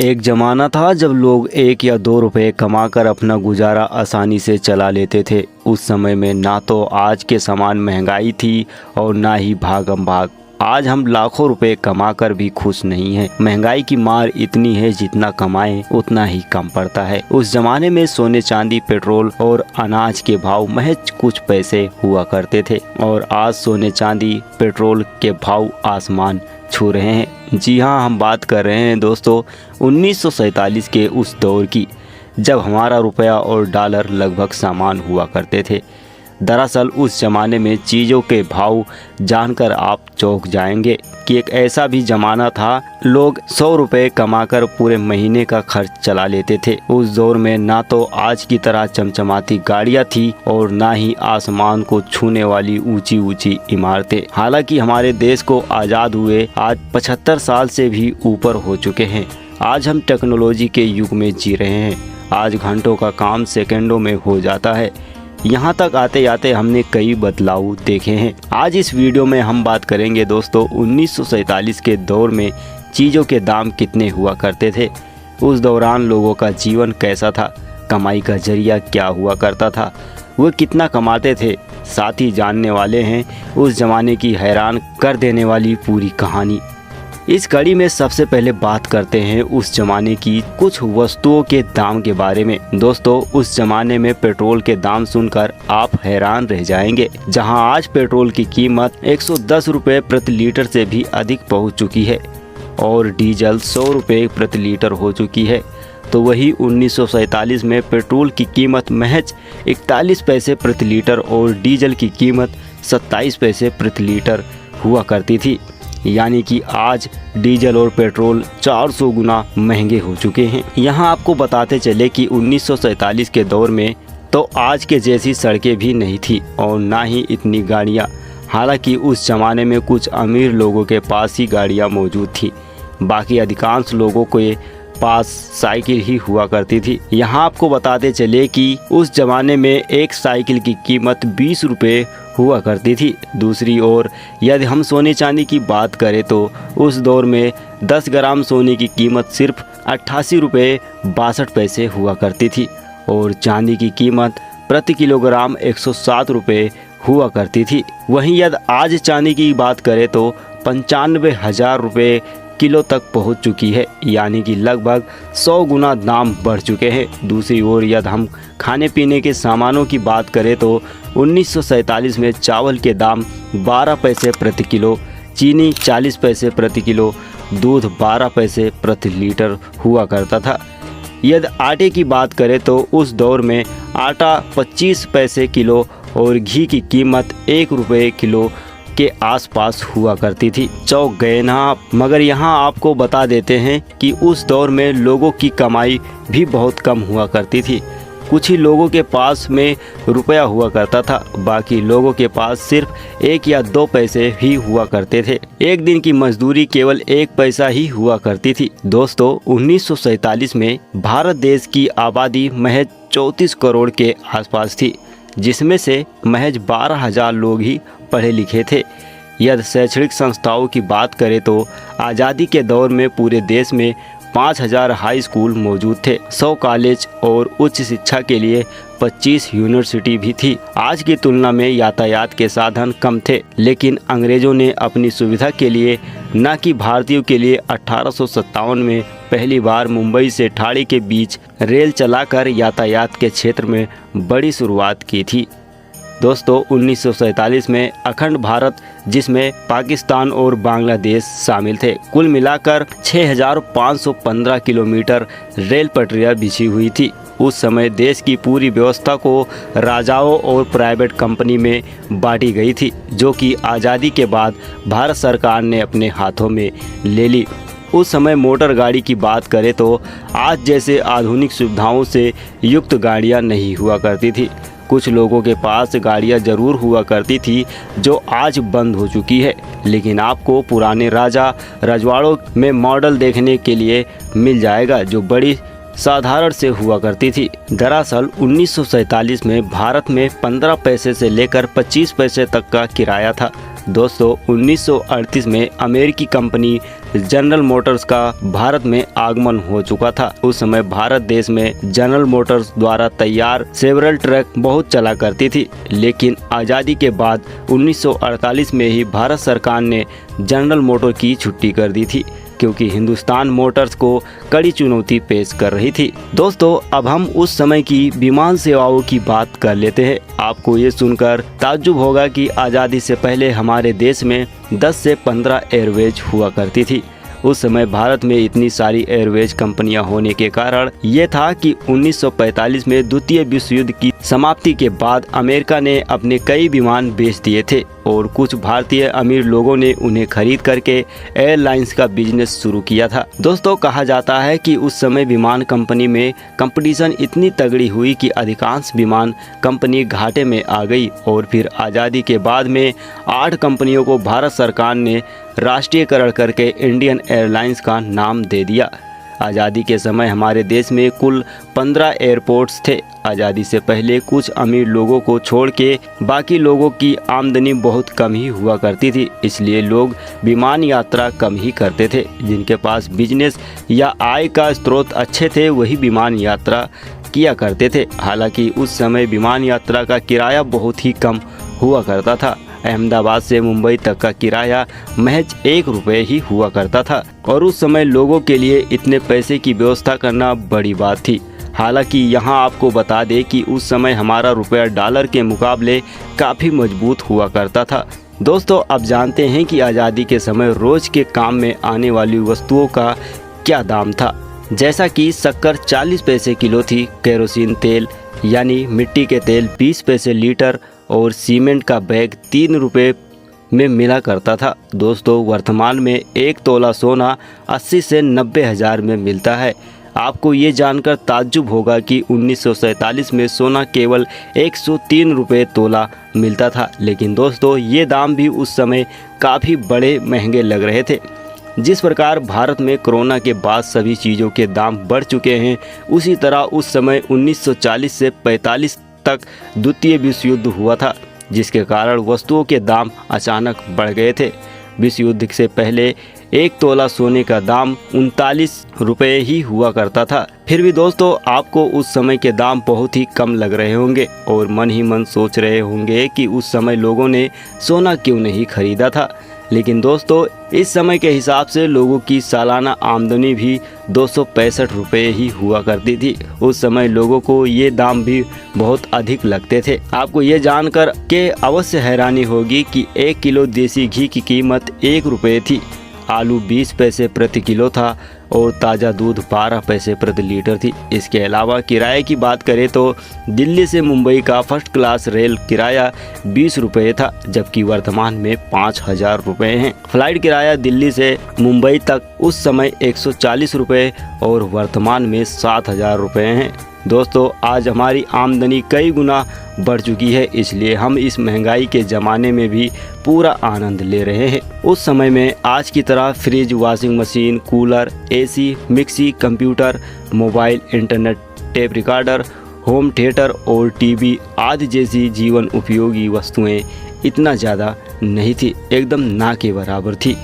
एक ज़माना था जब लोग 1 या 2 रुपए कमाकर अपना गुजारा आसानी से चला लेते थे। उस समय में ना तो आज के समान महंगाई थी और ना ही भागम भाग। आज हम लाखों रुपए कमाकर भी खुश नहीं हैं। महंगाई की मार इतनी है, जितना कमाएं उतना ही कम पड़ता है। उस जमाने में सोने चांदी, पेट्रोल और अनाज के भाव महज कुछ पैसे हुआ करते थे और आज सोने चांदी, पेट्रोल के भाव आसमान छू रहे हैं। जी हाँ, हम बात कर रहे हैं दोस्तों 1947 के उस दौर की, जब हमारा रुपया और डॉलर लगभग समान हुआ करते थे। दरअसल उस ज़माने में चीज़ों के भाव जानकर आप चौंक जाएंगे कि एक ऐसा भी ज़माना था, लोग 100 रुपये कमाकर पूरे महीने का खर्च चला लेते थे। उस दौर में ना तो आज की तरह चमचमाती गाड़ियाँ थी और ना ही आसमान को छूने वाली ऊंची ऊंची इमारतें। हालांकि हमारे देश को आज़ाद हुए आज 75 साल से भी ऊपर हो चुके हैं। आज हम टेक्नोलॉजी के युग में जी रहे हैं। आज घंटों का काम सेकंडों में हो जाता है। यहाँ तक आते आते हमने कई बदलाव देखे हैं। आज इस वीडियो में हम बात करेंगे दोस्तों 1947 के दौर में चीज़ों के दाम कितने हुआ करते थे, उस दौरान लोगों का जीवन कैसा था, कमाई का जरिया क्या हुआ करता था, वो कितना कमाते थे। साथ ही जानने वाले हैं उस ज़माने की हैरान कर देने वाली पूरी कहानी। इस कड़ी में सबसे पहले बात करते हैं उस जमाने की कुछ वस्तुओं के दाम के बारे में। दोस्तों उस जमाने में पेट्रोल के दाम सुनकर आप हैरान रह जाएंगे। जहां आज पेट्रोल की कीमत 110 रुपये प्रति लीटर से भी अधिक पहुंच चुकी है और डीजल 100 रुपये प्रति लीटर हो चुकी है, तो वही 1947 में पेट्रोल की कीमत महज 41 पैसे प्रति लीटर और डीजल की कीमत 27 पैसे प्रति लीटर हुआ करती थी। यानी कि आज डीजल और पेट्रोल 400 गुना महंगे हो चुके हैं। यहाँ आपको बताते चले कि 1947 के दौर में तो आज के जैसी सड़कें भी नहीं थी और ना ही इतनी गाड़ियाँ। हालांकि उस ज़माने में कुछ अमीर लोगों के पास ही गाड़ियाँ मौजूद थी, बाकी अधिकांश लोगों के पास साइकिल ही हुआ करती थी। यहाँ आपको बताते चले कि उस ज़माने में एक साइकिल की कीमत 20 रुपये हुआ करती थी। दूसरी ओर यदि हम सोने चांदी की बात करें तो उस दौर में 10 ग्राम सोने की कीमत सिर्फ 88 रुपये 62 पैसे हुआ करती थी और चांदी की कीमत प्रति किलोग्राम 107 रुपये हुआ करती थी। वहीं यदि आज चांदी की बात करें तो 95,000 रुपये किलो तक पहुंच चुकी है, यानी कि लगभग 100 गुना दाम बढ़ चुके हैं। दूसरी ओर यदि हम खाने पीने के सामानों की बात करें तो 1947 में चावल के दाम 12 पैसे प्रति किलो, चीनी 40 पैसे प्रति किलो, दूध 12 पैसे प्रति लीटर हुआ करता था। यदि आटे की बात करें तो उस दौर में आटा 25 पैसे किलो और घी की कीमत 1 रुपये किलो के आसपास हुआ करती थी। चौंक गए ना आप? मगर यहाँ आपको बता देते हैं कि उस दौर में लोगों की कमाई भी बहुत कम हुआ करती थी। कुछ ही लोगों के पास में रुपया हुआ करता था, बाकी लोगों के पास सिर्फ 1 या 2 पैसे ही हुआ करते थे। एक दिन की मजदूरी केवल 1 पैसा ही हुआ करती थी। दोस्तों 1947 में भारत देश की आबादी महज 34 करोड़ के आसपास थी, जिसमें से महज 12,000 लोग ही पढ़े लिखे थे। यदि शैक्षणिक संस्थाओं की बात करें तो आज़ादी के दौर में पूरे देश में 5,000 हाई स्कूल मौजूद थे, 100 कॉलेज और उच्च शिक्षा के लिए 25 यूनिवर्सिटी भी थी। आज की तुलना में यातायात के साधन कम थे, लेकिन अंग्रेजों ने अपनी सुविधा के लिए न कि भारतीयों के लिए 1857 में पहली बार मुंबई से ठाणे के बीच रेल चलाकर यातायात के क्षेत्र में बड़ी शुरुआत की थी। दोस्तों 1947 में अखंड भारत, जिसमें पाकिस्तान और बांग्लादेश शामिल थे, कुल मिलाकर 6,515 किलोमीटर रेल पटरियां बिछी हुई थी। उस समय देश की पूरी व्यवस्था को राजाओं और प्राइवेट कंपनी में बांटी गई थी, जो कि आज़ादी के बाद भारत सरकार ने अपने हाथों में ले ली। उस समय मोटर गाड़ी की बात करें तो आज जैसे आधुनिक सुविधाओं से युक्त गाड़ियां नहीं हुआ करती थी। कुछ लोगों के पास गाड़ियां जरूर हुआ करती थी जो आज बंद हो चुकी है, लेकिन आपको पुराने राजा रजवाड़ों में मॉडल देखने के लिए मिल जाएगा जो बड़ी साधारण से हुआ करती थी। दरअसल 1947 में भारत में 15 पैसे से लेकर 25 पैसे तक का किराया था। दोस्तों 1938 में अमेरिकी कंपनी जनरल मोटर्स का भारत में आगमन हो चुका था। उस समय भारत देश में जनरल मोटर्स द्वारा तैयार सेवरल ट्रक बहुत चला करती थी, लेकिन आज़ादी के बाद 1948 में ही भारत सरकार ने जनरल मोटर की छुट्टी कर दी थी, क्योंकि हिंदुस्तान मोटर्स को कड़ी चुनौती पेश कर रही थी। दोस्तों अब हम उस समय की विमान सेवाओं की बात कर लेते हैं। आपको ये सुनकर ताज्जुब होगा कि आज़ादी से पहले हमारे देश में 10 से 15 एयरवेज हुआ करती थी। उस समय भारत में इतनी सारी एयरवेज कंपनियां होने के कारण ये था कि 1945 में द्वितीय विश्व युद्ध की समाप्ति के बाद अमेरिका ने अपने कई विमान बेच दिए थे और कुछ भारतीय अमीर लोगों ने उन्हें खरीद करके एयरलाइंस का बिजनेस शुरू किया था। दोस्तों कहा जाता है कि उस समय विमान कंपनी में कंपटीशन इतनी तगड़ी हुई कि अधिकांश विमान कंपनी घाटे में आ गई और फिर आज़ादी के बाद में 8 कंपनियों को भारत सरकार ने राष्ट्रीयकरण करके इंडियन एयरलाइंस का नाम दे दिया। आज़ादी के समय हमारे देश में कुल 15 एयरपोर्ट्स थे। आज़ादी से पहले कुछ अमीर लोगों को छोड़ के बाकी लोगों की आमदनी बहुत कम ही हुआ करती थी, इसलिए लोग विमान यात्रा कम ही करते थे। जिनके पास बिजनेस या आय का स्रोत अच्छे थे वही विमान यात्रा किया करते थे। हालांकि उस समय विमान यात्रा का किराया बहुत ही कम हुआ करता था। अहमदाबाद से मुंबई तक का किराया महज 1 रुपये ही हुआ करता था और उस समय लोगों के लिए इतने पैसे की व्यवस्था करना बड़ी बात थी। हालांकि यहाँ आपको बता दें कि उस समय हमारा रुपया डॉलर के मुकाबले काफ़ी मजबूत हुआ करता था। दोस्तों अब जानते हैं कि आज़ादी के समय रोज़ के काम में आने वाली वस्तुओं का क्या दाम था। जैसा कि शक्कर 40 पैसे किलो थी, केरोसिन तेल यानी मिट्टी के तेल 20 पैसे लीटर और सीमेंट का बैग 3 रुपये में मिला करता था। दोस्तों वर्तमान में 1 तोला सोना 80 से 90 हज़ार में मिलता है। आपको ये जानकर ताज्जुब होगा कि 1947 में सोना केवल 103 रुपये तोला मिलता था, लेकिन दोस्तों ये दाम भी उस समय काफ़ी बड़े महंगे लग रहे थे। जिस प्रकार भारत में कोरोना के बाद सभी चीज़ों के दाम बढ़ चुके हैं, उसी तरह उस समय 1940 से 45 तक द्वितीय विश्व युद्ध हुआ था, जिसके कारण वस्तुओं के दाम अचानक बढ़ गए थे। विश्व युद्ध से पहले 1 तोला सोने का दाम 39 रुपये ही हुआ करता था। फिर भी दोस्तों आपको उस समय के दाम बहुत ही कम लग रहे होंगे और मन ही मन सोच रहे होंगे कि उस समय लोगों ने सोना क्यों नहीं खरीदा था। लेकिन दोस्तों इस समय के हिसाब से लोगों की सालाना आमदनी भी 265 रुपये ही हुआ करती थी। उस समय लोगों को ये दाम भी बहुत अधिक लगते थे। आपको ये जानकर के अवश्य हैरानी होगी कि 1 किलो देसी घी की कीमत 1 रुपये थी, आलू 20 पैसे प्रति किलो था और ताज़ा दूध 12 पैसे प्रति लीटर थी। इसके अलावा किराए की बात करें तो दिल्ली से मुंबई का फर्स्ट क्लास रेल किराया 20 रुपये था, जबकि वर्तमान में 5000 रुपये हैं। फ्लाइट किराया दिल्ली से मुंबई तक उस समय 140 रुपये और वर्तमान में 7000 रुपये हैं। दोस्तों आज हमारी आमदनी कई गुना बढ़ चुकी है, इसलिए हम इस महंगाई के ज़माने में भी पूरा आनंद ले रहे हैं। उस समय में आज की तरह fridge, washing machine, cooler, AC, mixie, computer, mobile, internet, tape recorder, home theatre और टीवी आदि जैसी जीवन उपयोगी वस्तुएं इतना ज़्यादा नहीं थी, एकदम ना के बराबर थी।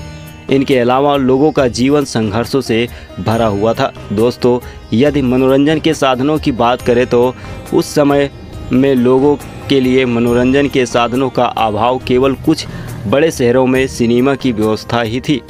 इनके अलावा लोगों का जीवन संघर्षों से भरा हुआ था। दोस्तों यदि मनोरंजन के साधनों की बात करें तो उस समय में लोगों के लिए मनोरंजन के साधनों का अभाव केवल कुछ बड़े शहरों में सिनेमा की व्यवस्था ही थी,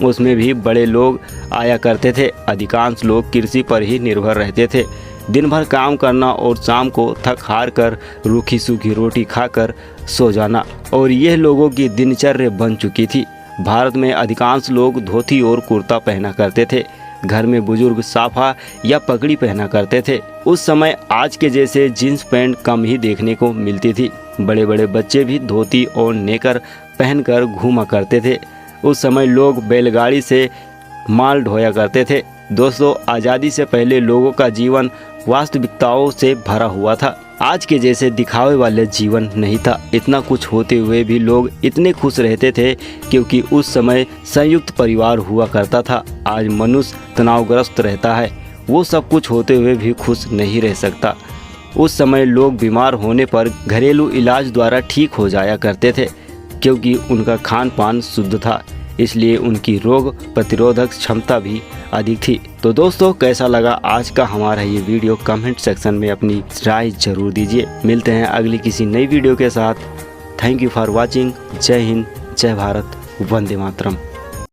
उसमें भी बड़े लोग आया करते थे। अधिकांश लोग कृषि पर ही निर्भर रहते थे। दिन भर काम करना और शाम को थक हार कर रूखी सूखी रोटी खाकर सो जाना, और यह लोगों की दिनचर्या बन चुकी थी। भारत में अधिकांश लोग धोती और कुर्ता पहना करते थे। घर में बुजुर्ग साफा या पगड़ी पहना करते थे। उस समय आज के जैसे जींस पैंट कम ही देखने को मिलती थी। बड़े बड़े बच्चे भी धोती और नेकर पहनकर घूमा करते थे। उस समय लोग बैलगाड़ी से माल ढोया करते थे। दोस्तों आज़ादी से पहले लोगों का जीवन वास्तविकताओं से भरा हुआ था। आज के जैसे दिखावे वाले जीवन नहीं था। इतना कुछ होते हुए भी लोग इतने खुश रहते थे क्योंकि उस समय संयुक्त परिवार हुआ करता था। आज मनुष्य तनावग्रस्त रहता है, वो सब कुछ होते हुए भी खुश नहीं रह सकता। उस समय लोग बीमार होने पर घरेलू इलाज द्वारा ठीक हो जाया करते थे, क्योंकि उनका खान पान शुद्ध था, इसलिए उनकी रोग प्रतिरोधक क्षमता भी अधिक थी। तो दोस्तों, कैसा लगा आज का हमारा ये वीडियो, कमेंट सेक्शन में अपनी राय जरूर दीजिए। मिलते हैं अगली किसी नई वीडियो के साथ। Thank you for watching. जय हिंद, जय भारत, वंदे मातरम।